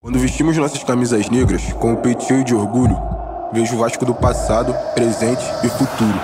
Quando vestimos nossas camisas negras, com o peito cheio de orgulho, vejo o Vasco do passado, presente e futuro,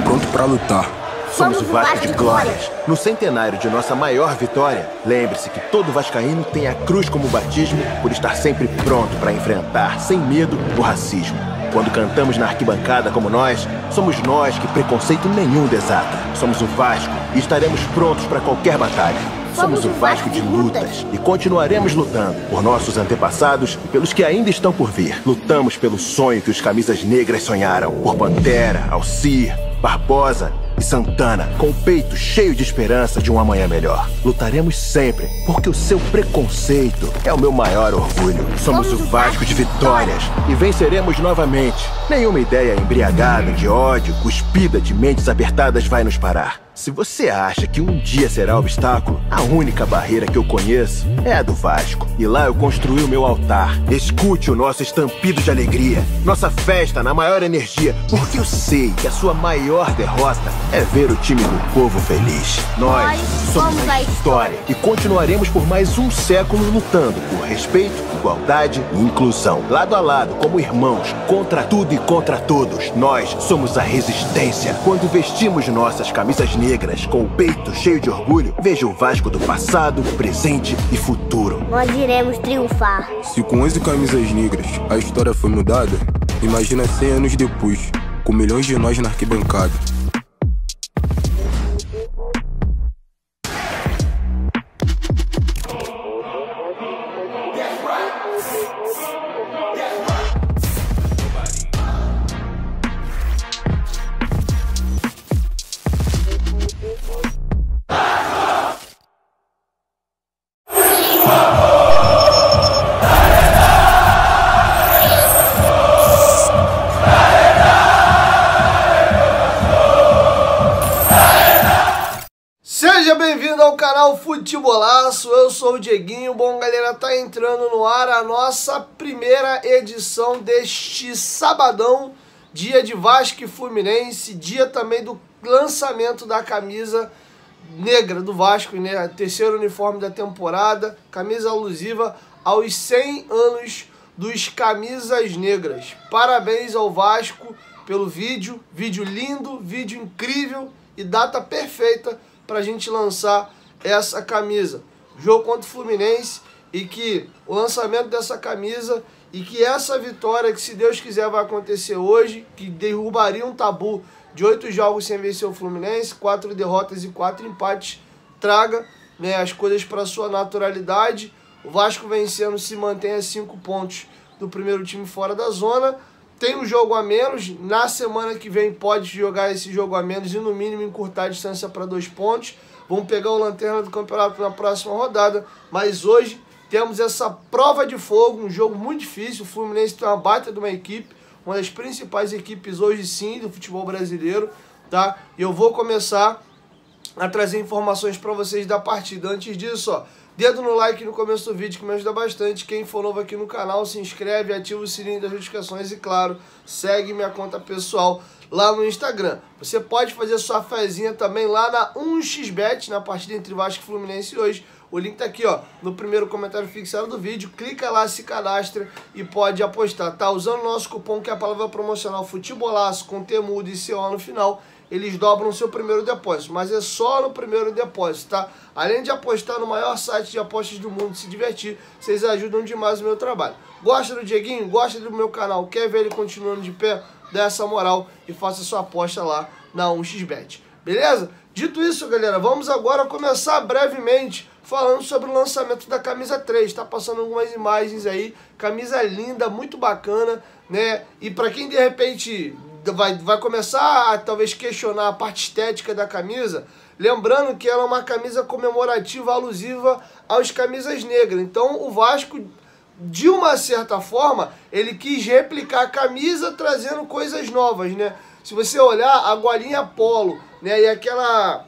pronto pra lutar. Somos o Vasco de Glórias. No centenário de nossa maior vitória, lembre-se que todo vascaíno tem a cruz como batismo por estar sempre pronto para enfrentar, sem medo, o racismo. Quando cantamos na arquibancada como nós, somos nós que preconceito nenhum desata. Somos o Vasco e estaremos prontos para qualquer batalha. Somos o Vasco de lutas e continuaremos lutando por nossos antepassados e pelos que ainda estão por vir. Lutamos pelo sonho que os camisas negras sonharam, por Pantera, Alcir, Barbosa e Santana, com o peito cheio de esperança de um amanhã melhor. Lutaremos sempre, porque o seu preconceito é o meu maior orgulho. Somos o Vasco de vitórias e venceremos novamente. Nenhuma ideia embriagada de ódio, cuspida de mentes apertadas vai nos parar. Se você acha que um dia será obstáculo, a única barreira que eu conheço é a do Vasco. E lá eu construí o meu altar. Escute o nosso estampido de alegria, nossa festa na maior energia, porque eu sei que a sua maior derrota é ver o time do povo feliz. Nós somos a história e continuaremos por mais um século lutando por respeito, igualdade e inclusão. Lado a lado, como irmãos, contra tudo e contra todos. Nós somos a resistência. Quando vestimos nossas camisas negras com o peito cheio de orgulho, veja o Vasco do passado, presente e futuro. Nós iremos triunfar. Se com 11 camisas negras a história foi mudada, imagina 100 anos depois, com milhões de nós na arquibancada. Seja bem-vindo ao canal Futebolaço, eu sou o Dieguinho. Bom, galera, tá entrando no ar a nossa primeira edição deste sabadão, dia de Vasco e Fluminense, dia também do lançamento da camisa negra do Vasco, né? Terceiro uniforme da temporada, camisa alusiva aos 100 anos dos Camisas Negras. Parabéns ao Vasco pelo vídeo lindo, vídeo incrível e data perfeita pra gente lançar essa camisa. Jogo contra o Fluminense e que o lançamento dessa camisa e que essa vitória, que se Deus quiser vai acontecer hoje, que derrubaria um tabu de 8 jogos sem vencer o Fluminense, 4 derrotas e 4 empates, traga, né, as coisas para sua naturalidade. O Vasco vencendo se mantém a 5 pontos do primeiro time fora da zona. Tem um jogo a menos, na semana que vem pode jogar esse jogo a menos e no mínimo encurtar a distância para 2 pontos. Vamos pegar o lanterna do campeonato na próxima rodada, mas hoje temos essa prova de fogo, um jogo muito difícil. O Fluminense tem uma baita de uma equipe, uma das principais equipes hoje sim do futebol brasileiro, tá? E eu vou começar a trazer informações para vocês da partida. Antes disso, ó, dedo no like no começo do vídeo que me ajuda bastante. Quem for novo aqui no canal, se inscreve, ativa o sininho das notificações e, claro, segue minha conta pessoal lá no Instagram. Você pode fazer sua fezinha também lá na 1xBet, na partida entre Vasco e Fluminense hoje. O link tá aqui, ó, no primeiro comentário fixado do vídeo. Clica lá, se cadastra e pode apostar, tá? Usando o nosso cupom, que é a palavra promocional Futebolaço, com T mudo e CO no final, eles dobram o seu primeiro depósito, mas é só no primeiro depósito, tá? Além de apostar no maior site de apostas do mundo, se divertir, vocês ajudam demais o meu trabalho. Gosta do Dieguinho? Gosta do meu canal? Quer ver ele continuando de pé? Dá essa moral e faça sua aposta lá na 1xBet, beleza? Dito isso, galera, vamos agora começar brevemente falando sobre o lançamento da camisa 3. Tá passando algumas imagens aí, camisa linda, muito bacana, né? E para quem de repente vai começar a talvez questionar a parte estética da camisa, lembrando que ela é uma camisa comemorativa, alusiva aos camisas negras. Então o Vasco, de uma certa forma, ele quis replicar a camisa trazendo coisas novas, né? Se você olhar a golinha polo, né, e aquela,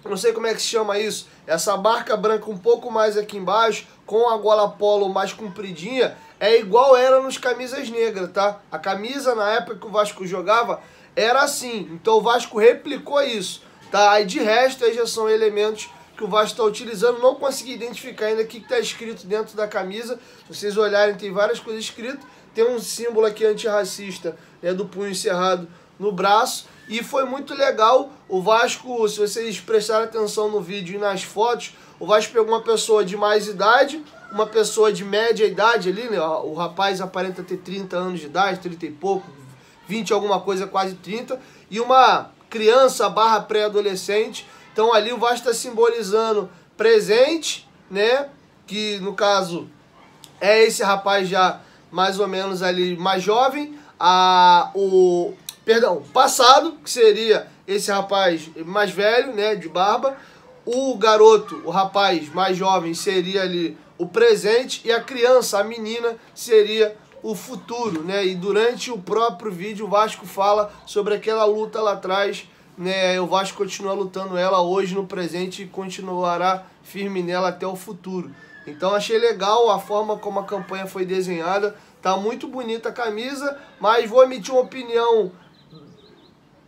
não sei como é que se chama isso, essa marca branca um pouco mais aqui embaixo, com a gola polo mais compridinha, é igual era nos camisas negras, tá? A camisa na época que o Vasco jogava era assim, então o Vasco replicou isso, tá? Aí de resto aí já são elementos que o Vasco está utilizando. Não consegui identificar ainda o que está escrito dentro da camisa. Se vocês olharem, tem várias coisas escritas. Tem um símbolo aqui antirracista, né, do punho cerrado no braço. E foi muito legal. O Vasco, se vocês prestarem atenção no vídeo e nas fotos, o Vasco pegou uma pessoa de mais idade, uma pessoa de média idade ali, né? O rapaz aparenta ter 30 anos de idade, 30 e pouco, 20 alguma coisa, quase 30, e uma criança / pré-adolescente. Então ali o Vasco está simbolizando presente, né? Que no caso é esse rapaz já mais ou menos ali mais jovem, passado, que seria esse rapaz mais velho, né, de barba. O garoto, o rapaz mais jovem, seria ali o presente, e a criança, a menina, seria o futuro, né? E durante o próprio vídeo o Vasco fala sobre aquela luta lá atrás, né? O Vasco continua lutando ela hoje no presente e continuará firme nela até o futuro. Então achei legal a forma como a campanha foi desenhada. Tá muito bonita a camisa, mas vou emitir uma opinião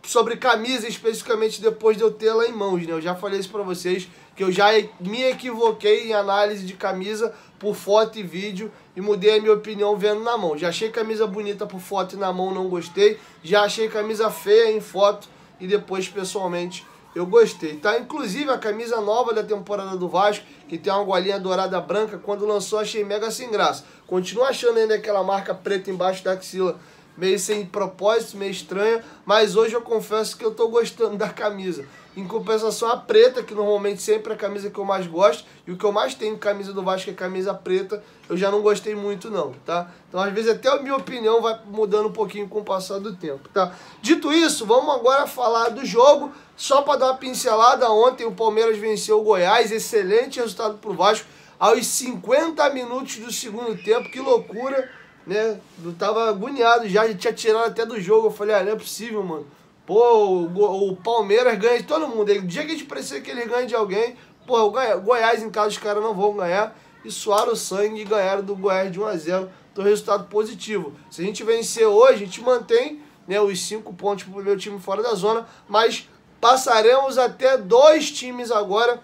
sobre camisa especificamente depois de eu tê-la em mãos, né? Eu já falei isso pra vocês, que eu já me equivoquei em análise de camisa por foto e vídeo e mudei a minha opinião vendo na mão. Já achei camisa bonita por foto e na mão não gostei, já achei camisa feia em foto e depois pessoalmente eu gostei, tá? Inclusive a camisa nova da temporada do Vasco, que tem uma golinha dourada branca, quando lançou achei mega sem graça. Continuo achando ainda aquela marca preta embaixo da axila meio sem propósito, meio estranha, mas hoje eu confesso que eu tô gostando da camisa. Em compensação, a preta, que normalmente sempre é a camisa que eu mais gosto, e o que eu mais tenho camisa do Vasco é camisa preta, eu já não gostei muito não, tá? Então às vezes até a minha opinião vai mudando um pouquinho com o passar do tempo, tá? Dito isso, vamos agora falar do jogo. Só para dar uma pincelada, ontem o Palmeiras venceu o Goiás, excelente resultado pro Vasco, aos 50 minutos do segundo tempo, que loucura, né? Eu tava agoniado já tinha tirado até do jogo. Eu falei, não é possível, mano. Pô, o Palmeiras ganha de todo mundo. O dia que a gente precisa que ele ganhe de alguém, pô, o Goiás em casa os caras não vão ganhar. E suaram o sangue e ganharam do Goiás de 1 a 0. Então resultado positivo. Se a gente vencer hoje, a gente mantém, né, os 5 pontos pro meu time fora da zona. Mas passaremos até 2 times agora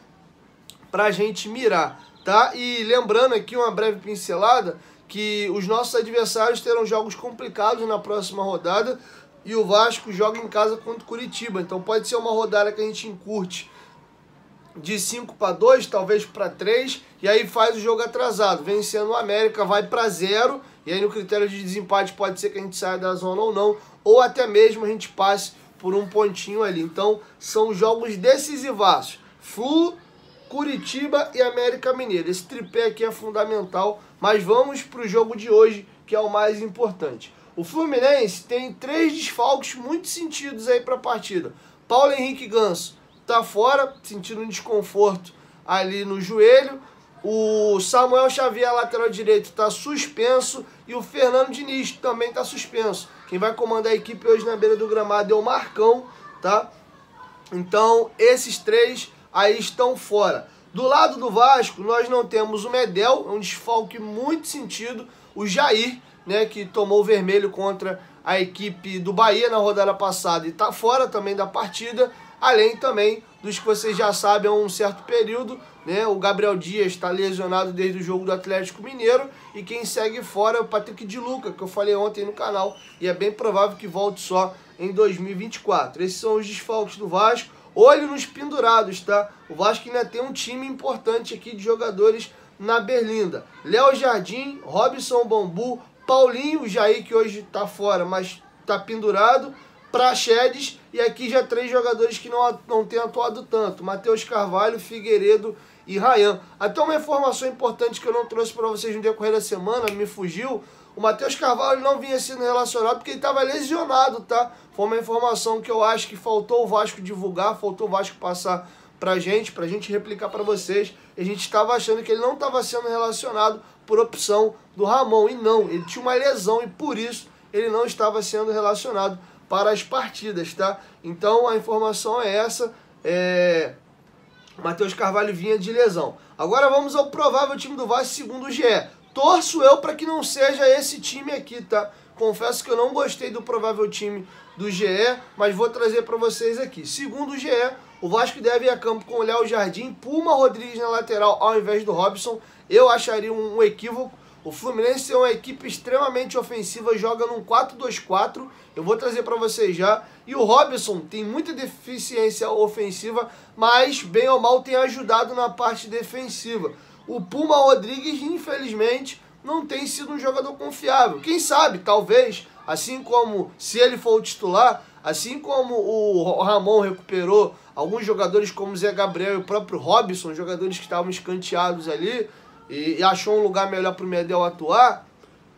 pra gente mirar, tá? E lembrando aqui uma breve pincelada, que os nossos adversários terão jogos complicados na próxima rodada e o Vasco joga em casa contra o Curitiba. Então pode ser uma rodada que a gente encurte de 5-2, talvez para 3, e aí faz o jogo atrasado. Vencendo o América vai para 0, e aí no critério de desempate pode ser que a gente saia da zona ou não, ou até mesmo a gente passe por um pontinho ali. Então são jogos decisivaços. Flu, Curitiba e América Mineiro. Esse tripé aqui é fundamental, mas vamos para o jogo de hoje, que é o mais importante. O Fluminense tem 3 desfalques muito sentidos aí para a partida. Paulo Henrique Ganso tá fora, sentindo um desconforto ali no joelho. O Samuel Xavier, lateral direito, está suspenso, e o Fernando Diniz também está suspenso. Quem vai comandar a equipe hoje na beira do gramado é o Marcão, tá? Então esses 3 aí estão fora. Do lado do Vasco, nós não temos o Medel, é um desfalque muito sentido. O Jair, né, que tomou o vermelho contra a equipe do Bahia na rodada passada e está fora também da partida. Além também dos que vocês já sabem há um certo período, né, o Gabriel Dias está lesionado desde o jogo do Atlético Mineiro. E quem segue fora é o Patrick de Luca, que eu falei ontem no canal. E é bem provável que volte só em 2024. Esses são os desfalques do Vasco. Olho nos pendurados, tá? O Vasco ainda tem um time importante aqui de jogadores na berlinda. Léo Jardim, Robson Bambu, Paulinho, Jair, que hoje tá fora, mas tá pendurado, Praxedes, e aqui já 3 jogadores que não têm atuado tanto. Matheus Carvalho, Figueiredo e Ryan. Até uma informação importante que eu não trouxe para vocês no decorrer da semana, me fugiu. O Matheus Carvalho não vinha sendo relacionado porque ele estava lesionado, tá? Foi uma informação que eu acho que faltou o Vasco divulgar, faltou o Vasco passar pra gente replicar para vocês. A gente estava achando que ele não estava sendo relacionado por opção do Ramon, e não, ele tinha uma lesão e por isso ele não estava sendo relacionado para as partidas, tá? Então a informação é essa, Matheus Carvalho vinha de lesão. Agora vamos ao provável time do Vasco segundo o GE. Torço eu para que não seja esse time aqui, tá? Confesso que eu não gostei do provável time do GE, mas vou trazer para vocês aqui. Segundo o GE, O Vasco deve ir a campo com o Léo Jardim, Puma Rodrigues na lateral ao invés do Robson. Eu acharia um equívoco. O Fluminense é uma equipe extremamente ofensiva, joga num 4-2-4. Eu vou trazer para vocês já. E o Robson tem muita deficiência ofensiva, mas bem ou mal tem ajudado na parte defensiva. O Puma Rodrigues, infelizmente, não tem sido um jogador confiável. Quem sabe, talvez, assim como se ele for o titular, assim como o Ramon recuperou alguns jogadores como o Zé Gabriel e o próprio Robson, jogadores que estavam escanteados ali, e achou um lugar melhor para o Medel atuar,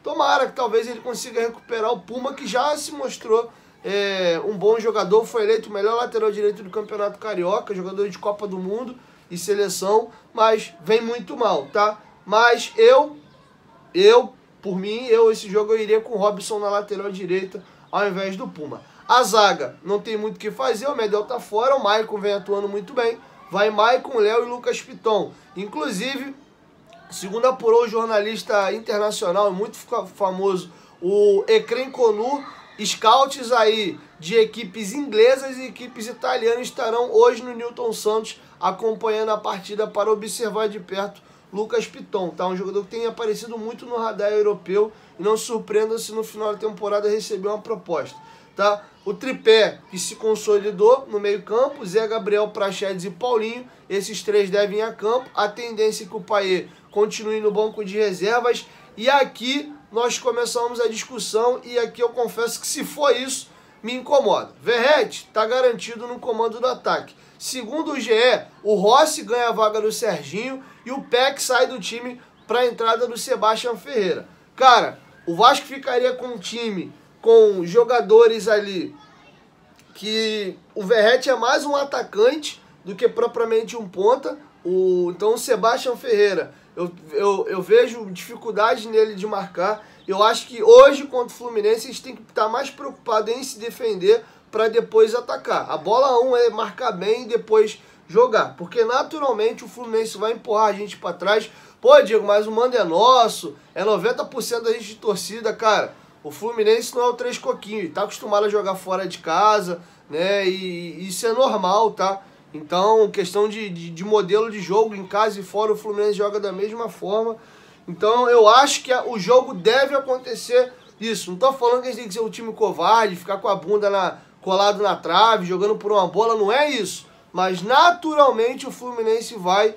tomara que talvez ele consiga recuperar o Puma, que já se mostrou um bom jogador, foi eleito o melhor lateral direito do Campeonato Carioca, jogador de Copa do Mundo e seleção, mas vem muito mal, tá? Mas por mim, esse jogo eu iria com o Robson na lateral direita ao invés do Puma. A zaga não tem muito o que fazer, o Medel tá fora, o Maicon vem atuando muito bem, vai Maicon, Léo e Lucas Piton. Inclusive, segundo apurou o jornalista internacional, muito famoso, o Ecrem Conu, scouts aí de equipes inglesas e equipes italianas estarão hoje no Newton Santos acompanhando a partida para observar de perto Lucas Piton, tá? Um jogador que tem aparecido muito no radar europeu e não se surpreenda se no final da temporada receber uma proposta, tá? O tripé que se consolidou no meio campo, Zé Gabriel, Praxedes e Paulinho, esses três devem ir a campo, a tendência é que o Payet continue no banco de reservas, e aqui nós começamos a discussão, e aqui eu confesso que se for isso, me incomoda. Verratti está garantido no comando do ataque. Segundo o GE, o Rossi ganha a vaga do Serginho e o Peck sai do time para a entrada do Sebastião Ferreira. Cara, o Vasco ficaria com um time com jogadores ali que o Verratti é mais um atacante do que propriamente um ponta. Então o Sebastião Ferreira, eu vejo dificuldade nele de marcar. Eu acho que hoje contra o Fluminense a gente tem que estar mais preocupado em se defender para depois atacar. A bola 1 é marcar bem e depois jogar, porque naturalmente o Fluminense vai empurrar a gente para trás. Pô, Diego, mas o mando é nosso, é 90% da gente de torcida, cara. O Fluminense não é o Três Coquinhos, tá acostumado a jogar fora de casa, né? E isso é normal, tá? Então, questão de modelo de jogo, em casa e fora, o Fluminense joga da mesma forma. Então, eu acho que o jogo deve acontecer isso. Não tô falando que a gente tem que ser um time covarde, ficar com a bunda colado na trave, jogando por uma bola, não é isso. Mas, naturalmente, o Fluminense vai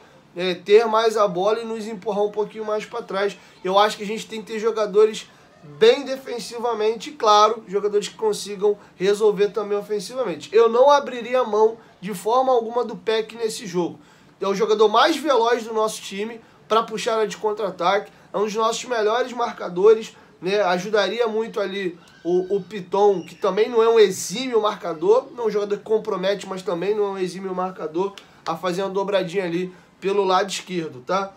ter mais a bola e nos empurrar um pouquinho mais para trás. Eu acho que a gente tem que ter jogadores bem defensivamente, claro, jogadores que consigam resolver também ofensivamente. Eu não abriria mão de forma alguma do Peck nesse jogo. É o jogador mais veloz do nosso time para puxar a de contra-ataque, é um dos nossos melhores marcadores, né? Ajudaria muito ali o Piton, que também não é um exímio marcador, não é um jogador que compromete, mas também não é um exímio marcador, a fazer uma dobradinha ali pelo lado esquerdo, tá?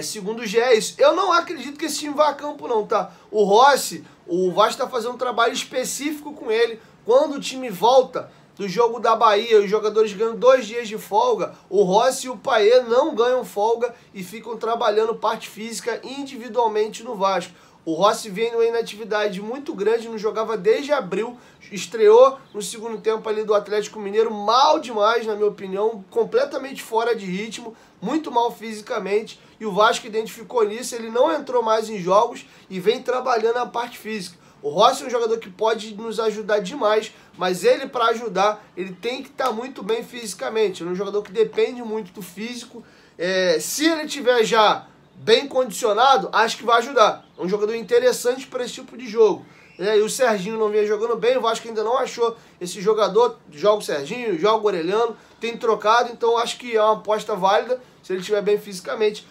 Segundo o GE é isso. Eu não acredito que esse time vá a campo não, tá? O Rossi, o Vasco tá fazendo um trabalho específico com ele. Quando o time volta do jogo da Bahia, os jogadores ganham 2 dias de folga, o Rossi e o Payet não ganham folga e ficam trabalhando parte física individualmente no Vasco. O Rossi vem numa inatividade muito grande, não jogava desde abril, estreou no segundo tempo ali do Atlético Mineiro, mal demais, na minha opinião, completamente fora de ritmo, muito mal fisicamente, e o Vasco identificou nisso, ele não entrou mais em jogos e vem trabalhando a parte física. O Rossi é um jogador que pode nos ajudar demais, mas ele, para ajudar, ele tem que estar muito bem fisicamente. Ele é um jogador que depende muito do físico. Se ele tiver já bem condicionado, acho que vai ajudar. É um jogador interessante para esse tipo de jogo. E o Serginho não vinha jogando bem, o Vasco ainda não achou esse jogador. Joga o Serginho, joga o Orelhano, tem trocado, então acho que é uma aposta válida se ele estiver bem fisicamente.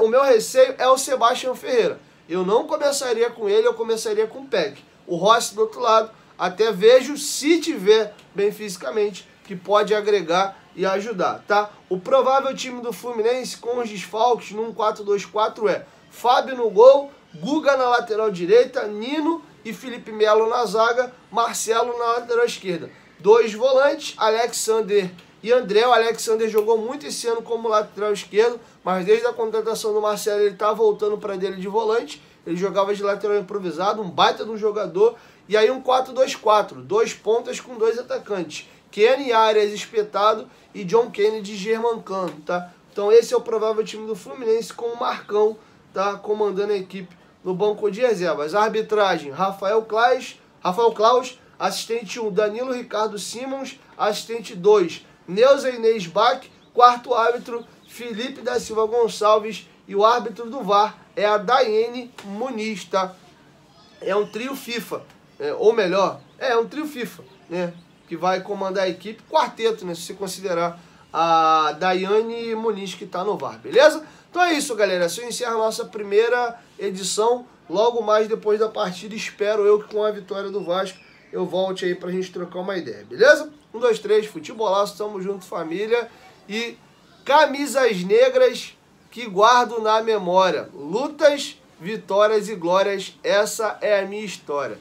O meu receio é o Sebastião Ferreira. Eu não começaria com ele, eu começaria com o Peck. O Rossi do outro lado, até vejo, se tiver bem fisicamente, que pode agregar e ajudar, tá? O provável time do Fluminense com os desfalques num 4-2-4 é Fábio no gol, Guga na lateral direita, Nino e Felipe Melo na zaga, Marcelo na lateral esquerda. 2 volantes, Alexander e André. O Alexander jogou muito esse ano como lateral esquerdo, mas desde a contratação do Marcelo ele tá voltando para dele de volante. Ele jogava de lateral improvisado, um baita de um jogador. E aí um 4-2-4, 2 pontas com 2 atacantes. Kenny Arias espetado e John Kennedy germancando, tá? Então esse é o provável time do Fluminense com o Marcão, tá? Comandando a equipe no banco de reservas. Arbitragem, Rafael Claus, assistente 1, Danilo Ricardo Simons, assistente 2, Neuza Inês Bach, quarto árbitro, Felipe da Silva Gonçalves, e o árbitro do VAR é a Daiane Muniz, tá? É um trio FIFA, ou melhor, é um trio FIFA, né? Que vai comandar a equipe, quarteto, né? Se você considerar a Daiane Muniz que tá no VAR, beleza? Então é isso, galera. Assim eu encerro a nossa primeira edição. Logo mais depois da partida, espero eu que com a vitória do Vasco eu volte aí pra gente trocar uma ideia, beleza? 1, 2, 3, futebolaço, tamo junto, família. E camisas negras que guardo na memória. Lutas, vitórias e glórias, essa é a minha história.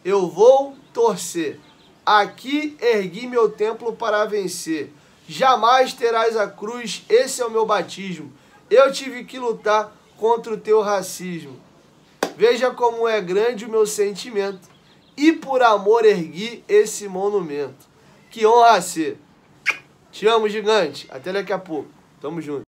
Eu vou torcer. Aqui ergui meu templo para vencer. Jamais terás a cruz, esse é o meu batismo. Eu tive que lutar contra o teu racismo. Veja como é grande o meu sentimento. E por amor ergui esse monumento. Que honra ser. Te amo, gigante. Até daqui a pouco. Tamo junto.